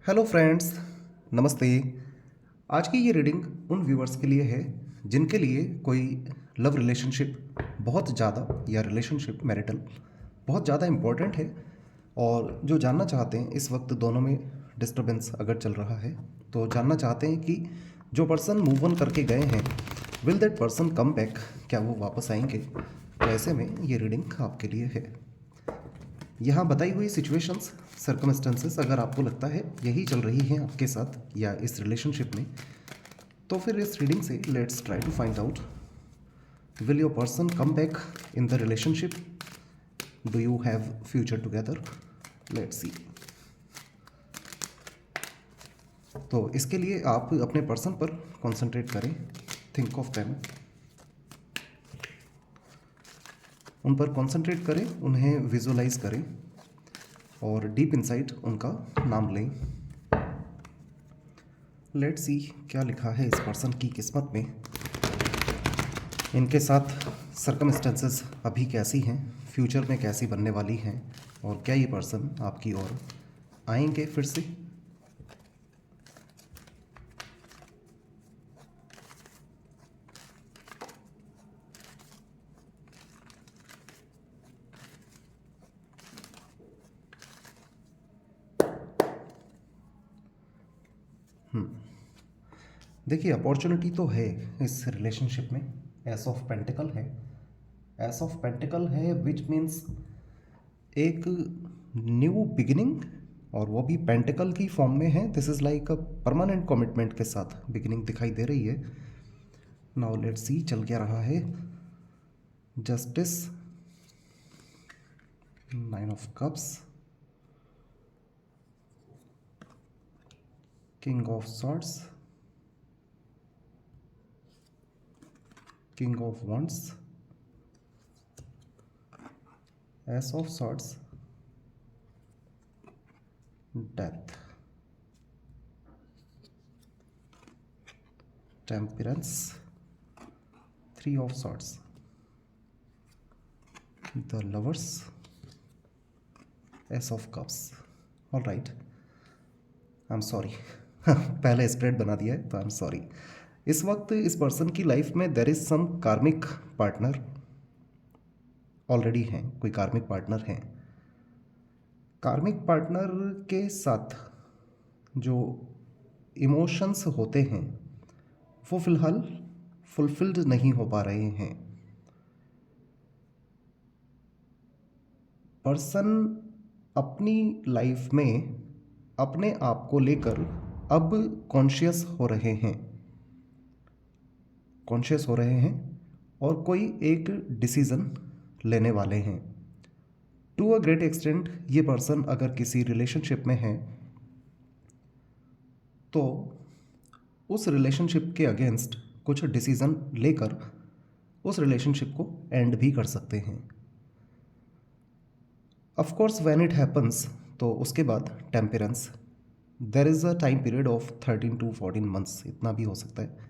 Hello friends, नमस्ते। आज की ये रीडिंग उन व्यूअर्स के लिए है जिनके लिए कोई लव रिलेशनशिप बहुत ज़्यादा या रिलेशनशिप मैरिटल बहुत ज़्यादा इम्पोर्टेंट है और जो जानना चाहते हैं इस वक्त दोनों में डिस्टरबेंस अगर चल रहा है तो जानना चाहते हैं कि जो पर्सन मूव ऑन करके गए हैं will that person come back, क्या वो वापस आएंगे। तो ऐसे में ये रीडिंग आपके लिए है। यहाँ बताई हुई सिचुएशंस सर्कमस्टेंसेस अगर आपको लगता है यही चल रही हैं आपके साथ या इस रिलेशनशिप में, तो फिर इस रीडिंग से let's try to find out will your person come back in the relationship, do you have future together, let's see. तो इसके लिए आप अपने पर्सन पर कॉन्सेंट्रेट करें, थिंक ऑफ देम, उन पर कॉन्सेंट्रेट करें, उन्हें विजुअलाइज करें और डीप इनसाइट उनका नाम लें। लेट्स सी क्या लिखा है इस पर्सन की किस्मत में, इनके साथ सर्कमस्टेंसेस अभी कैसी हैं, फ्यूचर में कैसी बनने वाली हैं और क्या ये पर्सन आपकी ओर आएंगे फिर से। देखिए अपॉर्चुनिटी तो है इस रिलेशनशिप में, एस ऑफ पेंटिकल है, एस ऑफ पेंटिकल है विच मीन्स एक न्यू बिगिनिंग, और वो भी पेंटिकल की फॉर्म में है। This is like a permanent commitment के साथ बिगिनिंग दिखाई दे रही है। नाउ लेट्स सी चल क्या रहा है। Justice, nine of cups, king of swords, king of wands, S of swords, death, temperance, three of swords, the lovers, S of cups. All right, I am sorry पहले spread बना दिया है तो I am sorry. इस वक्त इस person की life में देर इज सम कार्मिक पार्टनर ऑलरेडी हैं, कोई कार्मिक पार्टनर हैं। कार्मिक पार्टनर के साथ जो इमोशंस होते हैं वो फिलहाल फुलफिल्ड नहीं हो पा रहे हैं। पर्सन अपनी लाइफ में अपने आप को लेकर अब कॉन्शियस हो रहे हैं, कॉन्शियस हो रहे हैं और कोई एक डिसीज़न लेने वाले हैं। टू अ ग्रेट एक्सटेंट ये पर्सन अगर किसी रिलेशनशिप में है तो उस रिलेशनशिप के अगेंस्ट कुछ डिसीज़न लेकर उस रिलेशनशिप को एंड भी कर सकते हैं। Of course when it happens, तो उसके बाद temperance, there is a time period of 13 to 14 months, इतना भी हो सकता है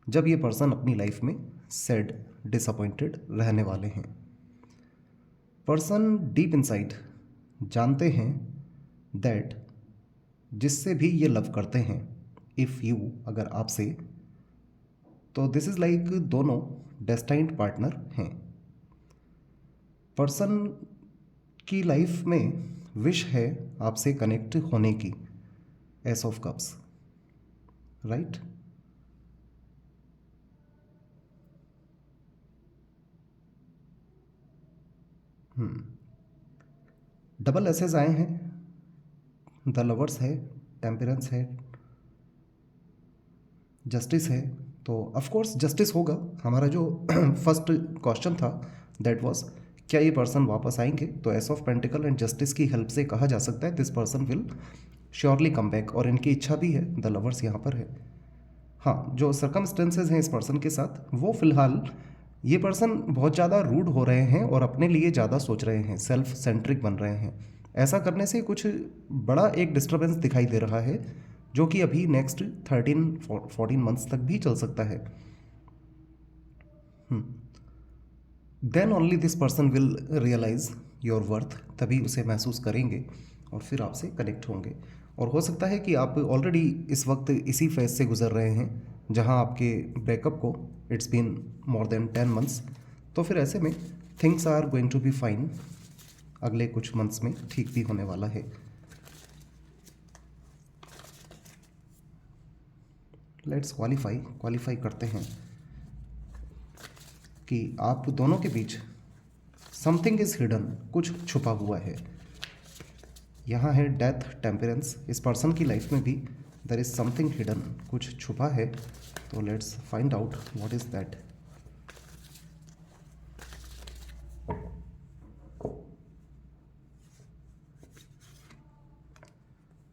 जब ये पर्सन अपनी लाइफ में सैड डिसअपॉइंटेड रहने वाले हैं। पर्सन डीप इनसाइड जानते हैं दैट जिससे भी ये लव करते हैं, इफ़ यू अगर आपसे, तो दिस इज़ लाइक दोनों डेस्टाइन्ड पार्टनर हैं। पर्सन की लाइफ में विश है आपसे कनेक्ट होने की, ace of cups, right. Double aces आए हैं, द लवर्स है, टेम्परेंस है, जस्टिस है। तो ऑफ कोर्स जस्टिस होगा। हमारा जो फर्स्ट क्वेश्चन था दैट वाज क्या ये पर्सन वापस आएंगे, तो ace of pentacle and justice की हेल्प से कहा जा सकता है this person will surely come back, और इनकी इच्छा भी है, द लवर्स यहाँ पर है। हाँ, जो सर्कमस्टेंसेज हैं इस पर्सन के साथ वो फिलहाल ये पर्सन बहुत ज़्यादा रूड हो रहे हैं और अपने लिए ज़्यादा सोच रहे हैं, सेल्फ सेंट्रिक बन रहे हैं। ऐसा करने से कुछ बड़ा एक डिस्टर्बेंस दिखाई दे रहा है जो कि अभी नेक्स्ट 13-14 मंथ्स तक भी चल सकता है। Then only this person will realise your worth, तभी उसे महसूस करेंगे और फिर आपसे कनेक्ट होंगे। और हो सकता है कि आप ऑलरेडी इस वक्त इसी फेज से गुजर रहे हैं जहां आपके ब्रेकअप को it's been more than 10 months. तो फिर ऐसे में things are going to be fine, अगले कुछ मंथ्स में ठीक भी होने वाला है। लेट्स क्वालिफाई करते हैं कि आप दोनों के बीच समथिंग इज हिडन, कुछ छुपा हुआ है। यहाँ है डेथ, टेम्परेंस। इस पर्सन की लाइफ में भी देयर इज समथिंग हिडन, कुछ छुपा है। तो let's find out what is that.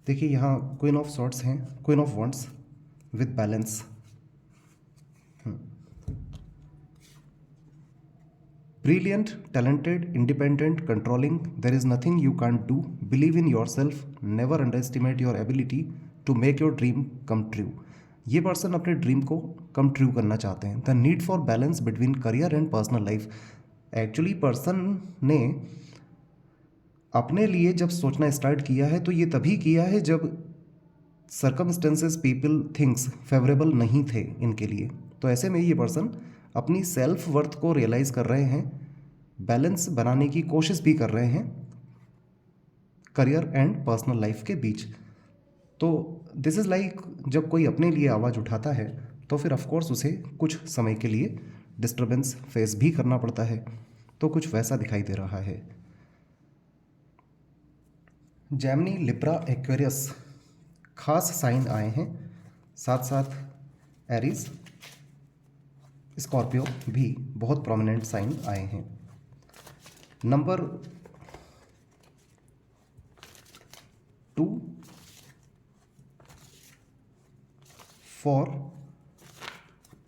देखिए यहाँ क्वीन ऑफ सॉर्ड्स हैं, queen of wands with balance. Brilliant, talented, independent, controlling, there is nothing you can't do. Believe in yourself, never underestimate your ability to make your dream come true. ये person अपने dream को come true करना चाहते हैं। The need for balance between career and personal life. Actually person ने अपने लिए जब सोचना स्टार्ट किया है तो ये तभी किया है जब सर्कमस्टेंसेस, पीपल, थिंग्स फेवरेबल नहीं थे इनके लिए। तो ऐसे में ये पर्सन अपनी सेल्फ वर्थ को रियलाइज कर रहे हैं, बैलेंस बनाने की कोशिश भी कर रहे हैं करियर एंड पर्सनल लाइफ के बीच। तो दिस इज़ लाइक जब कोई अपने लिए आवाज़ उठाता है तो फिर ऑफकोर्स उसे कुछ समय के लिए डिस्टर्बेंस फेस भी करना पड़ता है। तो कुछ वैसा दिखाई दे रहा है। जेमिनी, लिब्रा, एक्वेरियस खास साइन आए हैं, साथ साथ एरीज, स्कॉर्पियो भी बहुत प्रोमिनेंट साइन आए हैं। नंबर 2, 4,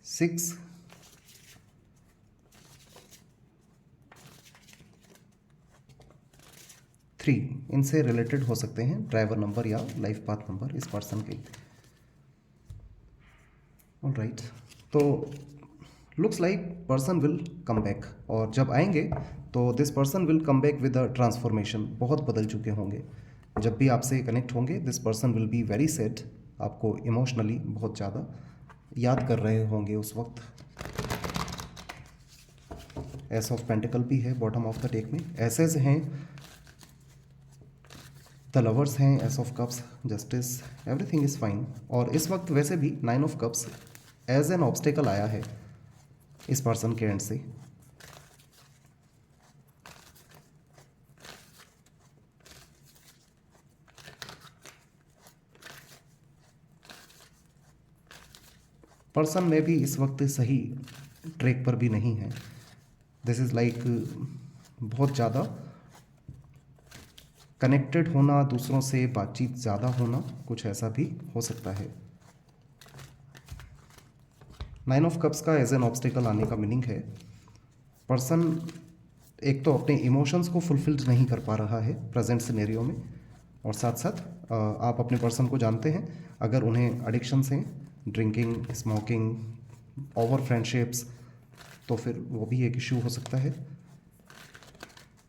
6, 3 इनसे रिलेटेड हो सकते हैं ड्राइवर नंबर या लाइफ पाथ नंबर इस पर्सन के। ऑलराइट, तो looks like person will come back, और जब आएंगे तो this person will come back with a transformation. बहुत बदल चुके होंगे। जब भी आपसे कनेक्ट होंगे this person will be very sad, आपको इमोशनली बहुत ज़्यादा याद कर रहे होंगे उस वक्त। एस ऑफ पेंटिकल भी है बॉटम ऑफ द डेक में, एसेस हैं, द लवर्स हैं, ace of cups, justice, everything is fine. और इस वक्त वैसे भी 9 of cups as an obstacle आया है इस पर्सन के एंड से। पर्सन में भी इस वक्त सही ट्रैक पर भी नहीं है। दिस इज़ लाइक बहुत ज़्यादा कनेक्टेड होना, दूसरों से बातचीत ज़्यादा होना, कुछ ऐसा भी हो सकता है। 9 ऑफ कप्स का एज एन ऑब्स्टेकल आने का मीनिंग है पर्सन एक तो अपने इमोशंस को फुलफिल नहीं कर पा रहा है प्रेजेंट सिनेरियो में, और साथ साथ आप अपने पर्सन को जानते हैं, अगर उन्हें एडिक्शंस हैं, ड्रिंकिंग, स्मोकिंग, ओवर फ्रेंडशिप्स, तो फिर वो भी एक इश्यू हो सकता है।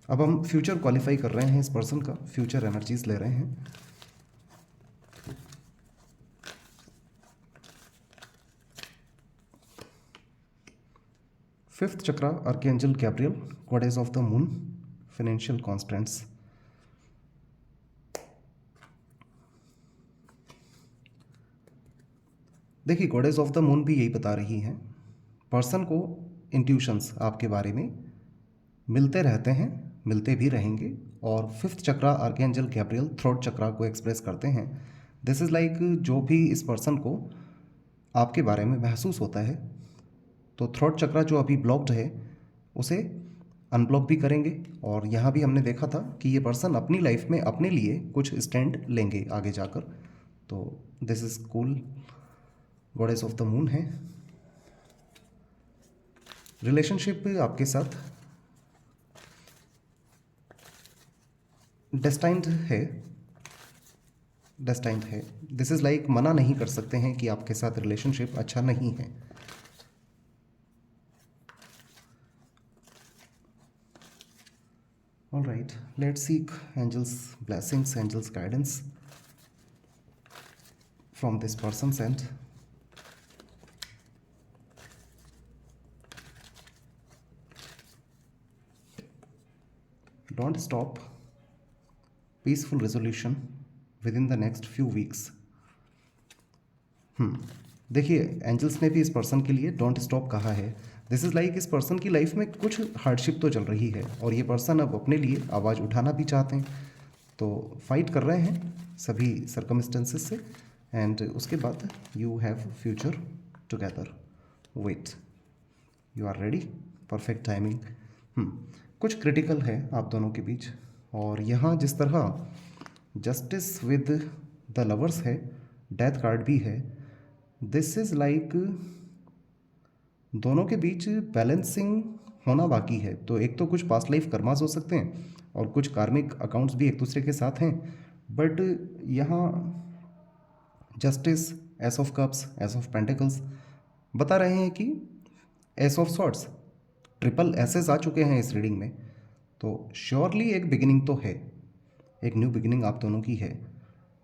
अब हम फ्यूचर क्वालिफाई कर रहे हैं इस पर्सन का, फ्यूचर एनर्जीज ले रहे हैं। Fifth chakra, archangel Gabriel, goddess of the moon, financial constants. देखिए गॉडेस ऑफ द मून भी यही बता रही हैं, पर्सन को इंट्यूशंस आपके बारे में मिलते रहते हैं, मिलते भी रहेंगे। और फिफ्थ चक्रा आर्कएंजल गैब्रियल थ्रोट चक्रा को एक्सप्रेस करते हैं। दिस इज़ लाइक जो भी इस पर्सन को आपके बारे में महसूस होता है, तो थ्रोट चक्रा जो अभी ब्लॉक्ड है उसे अनब्लॉक भी करेंगे। और यहाँ भी हमने देखा था कि ये पर्सन अपनी लाइफ में अपने लिए कुछ स्टैंड लेंगे आगे जाकर। तो this is cool, goddess of the moon है। रिलेशनशिप आपके साथ डेस्टाइंड है, डेस्टाइंड है। दिस इज़ लाइक मना नहीं कर सकते हैं कि आपके साथ रिलेशनशिप अच्छा नहीं है। All right, let's seek angels' blessings, angels' guidance from this person's end. Don't stop. Peaceful resolution within the next few weeks. देखिए, एंजल्स ने भी इस पर्सन के लिए डोंट स्टॉप कहा है. दिस इज़ लाइक इस पर्सन की लाइफ में कुछ हार्डशिप तो चल रही है और ये पर्सन अब अपने लिए आवाज़ उठाना भी चाहते हैं, तो फाइट कर रहे हैं सभी सर्कमस्टेंसेस से. एंड उसके बाद you have future together. Wait, you are ready. Perfect timing. कुछ क्रिटिकल है आप दोनों के बीच. और यहाँ जिस तरह जस्टिस विद द लवर्स है, डेथ कार्ड भी है. दिस इज़ लाइक दोनों के बीच बैलेंसिंग होना बाकी है. तो एक तो कुछ पास्ट लाइफ कर्मास हो सकते हैं और कुछ कार्मिक अकाउंट्स भी एक दूसरे के साथ हैं. बट यहाँ justice, ace of cups, ace of pentacles बता रहे हैं कि ace of swords, triple aces आ चुके हैं इस रीडिंग में. तो श्योरली एक बिगिनिंग तो है, एक न्यू बिगिनिंग आप दोनों की है.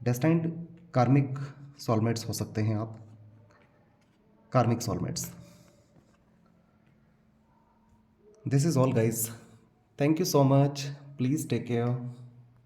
डेस्टाइंड कार्मिक सोलमेट्स हो सकते हैं आप, karmic soulmates. This is all guys. Thank you so much. Please take care.